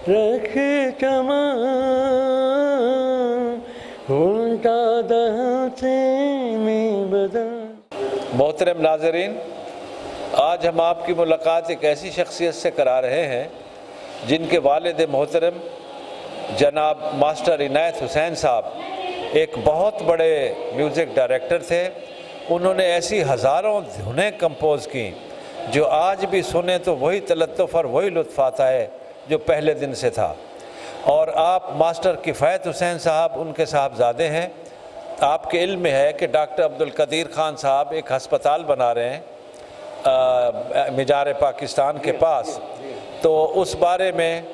रखे चमन उल्टा दहते में बदन। मोहतरम नाज़रीन, आज हम आपकी मुलाकात एक ऐसी शख्सियत से करा रहे हैं जिनके वालिद मोहतरम जनाब मास्टर इनायत हुसैन साहब एक बहुत बड़े म्यूज़िक डायरेक्टर थे। उन्होंने ऐसी हज़ारों धुनें कंपोज़ की जो आज भी सुने तो वही तलत्तुफ़ और वही लुत्फ़ आता है जो पहले दिन से था। और आप मास्टर किफ़ायत हुसैन साहब उनके साहबजादे हैं। आपके इल्म में है कि डॉक्टर अब्दुल कदीर ख़ान साहब एक हस्पताल बना रहे हैं मिजार पाकिस्तान के पास। तो उस बारे में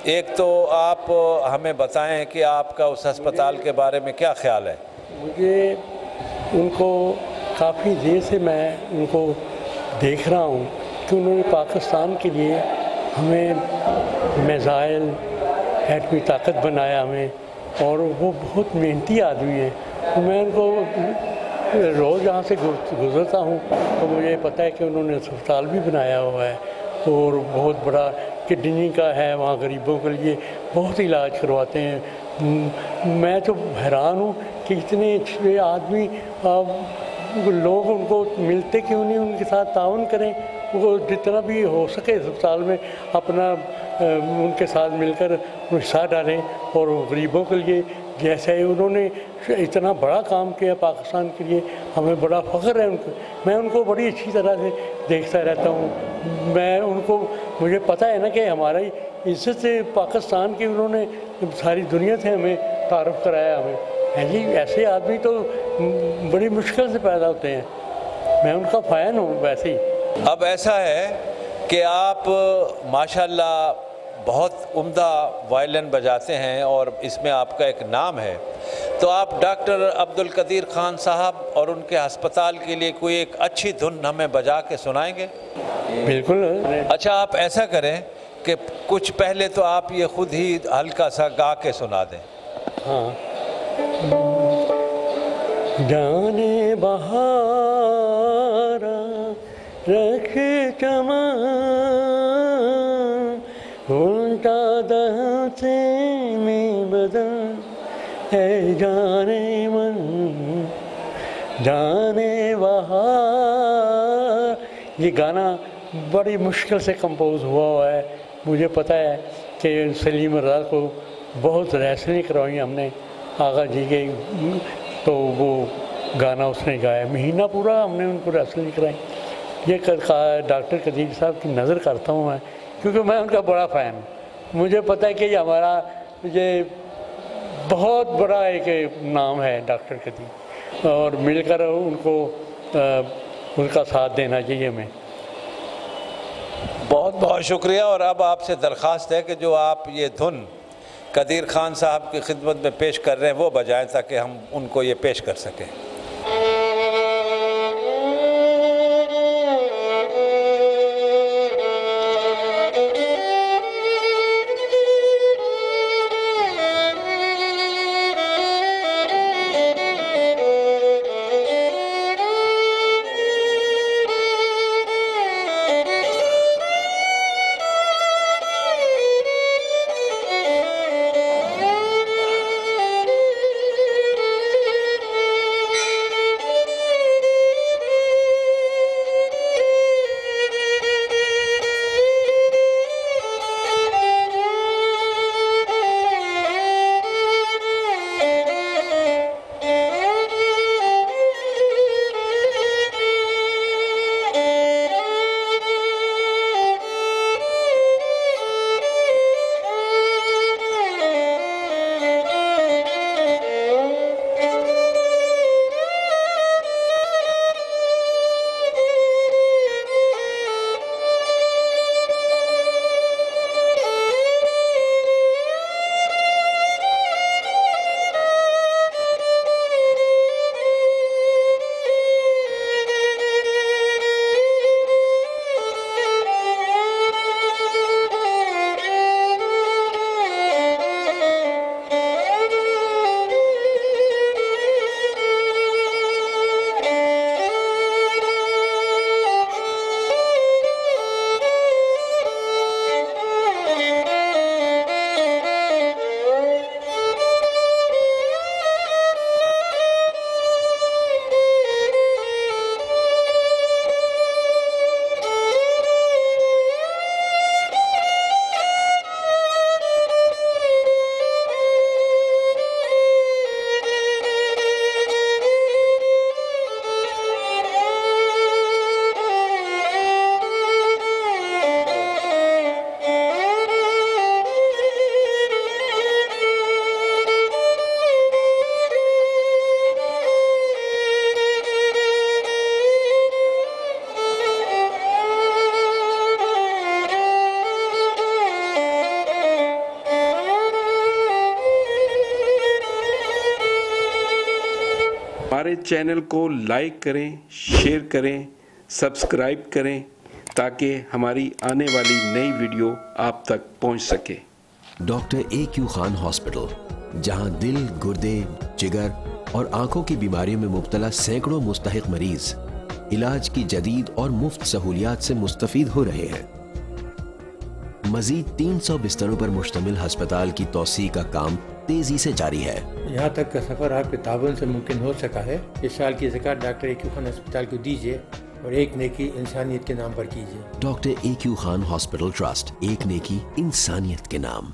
एक तो आप हमें बताएं कि आपका उस अस्पताल के बारे में क्या ख़्याल है। मुझे उनको काफ़ी देर से मैं उनको देख रहा हूँ कि उन्होंने पाकिस्तान के लिए हमें मिसाइल एटमी ताकत बनाया हमें, और वो बहुत मेहनती आदमी है। तो मैं उनको रोज़ यहाँ से गुज़रता हूँ तो मुझे पता है कि उन्होंने अस्पताल भी बनाया हुआ है और बहुत बड़ा किडनी का है, वहाँ गरीबों के लिए बहुत इलाज करवाते हैं। मैं तो हैरान हूँ कि इतने अच्छे आदमी लोग उनको मिलते क्यों नहीं, उनके साथ ताउन करें, वो जितना भी हो सके अस्पताल में अपना उनके साथ मिलकर हिस्सा डालें और गरीबों के लिए। जैसे उन्होंने इतना बड़ा काम किया पाकिस्तान के लिए, हमें बड़ा फ़ख्र है उनको। मैं उनको बड़ी अच्छी तरह से देखता रहता हूँ। मैं उनको, मुझे पता है ना कि हमारा इज्जत से पाकिस्तान की उन्होंने सारी दुनिया से हमें तारुफ़ कराया हमें है जी। ऐसे आदमी तो बड़ी मुश्किल से पैदा होते हैं। मैं उनका फ़ैन हूँ वैसे ही। अब ऐसा है कि आप माशाल्लाह बहुत उम्दा वायलिन बजाते हैं और इसमें आपका एक नाम है। तो आप डॉक्टर अब्दुल कदीर ख़ान साहब और उनके अस्पताल के लिए कोई एक अच्छी धुन हमें बजा के सुनाएंगे? बिल्कुल। अच्छा, आप ऐसा करें कि कुछ पहले तो आप ये ख़ुद ही हल्का सा गा के सुना दें। हाँ। जाने बहारा रखे चमन उल्टा दहते में बदन है, जाने मन जाने बहार। ये गाना बड़ी मुश्किल से कंपोज हुआ है। मुझे पता है कि सलीम रज़ा को बहुत रेसलिंग करवाई हमने आगा जी के, तो वो गाना उसने गाया। महीना पूरा हमने उनको रेसलिंग कराई। ये डॉक्टर कदीर साहब की नज़र करता हूँ मैं, क्योंकि मैं उनका बड़ा फ़ैन हूँ। मुझे पता है कि हमारा ये बहुत बड़ा एक नाम है डॉक्टर कदीर, और मिलकर उनको उनका साथ देना चाहिए हमें। बहुत बहुत शुक्रिया। और अब आपसे दरख्वास्त है कि जो आप ये धुन कदीर ख़ान साहब की खिदमत में पेश कर रहे हैं वो बजाएं ताकि हम उनको ये पेश कर सकें। हमारे चैनल को लाइक करें, शेयर करें, सब्सक्राइब करें ताकि हमारी आने वाली नई वीडियो आप तक पहुंच सके। डॉक्टर AQ खान हॉस्पिटल, जहां दिल, गुर्दे, जिगर और आंखों की बीमारियों में मुब्तला सैकड़ों मुस्तहिक मरीज इलाज की जदीद और मुफ्त सहूलियात से मुस्तफीद हो रहे हैं। मजीद 300 बिस्तरों पर मुश्तमिल हस्पताल की तौसी का काम तेजी से जारी है। यहाँ तक का सफ़र आपके ताबन से मुमकिन हो सका है। इस साल की ज़कात डॉक्टर AQ खान अस्पताल को दीजिए और एक नेकी इंसानियत के नाम पर कीजिए। Doctor AQ Khan hospital trust, एक नेकी इंसानियत के नाम।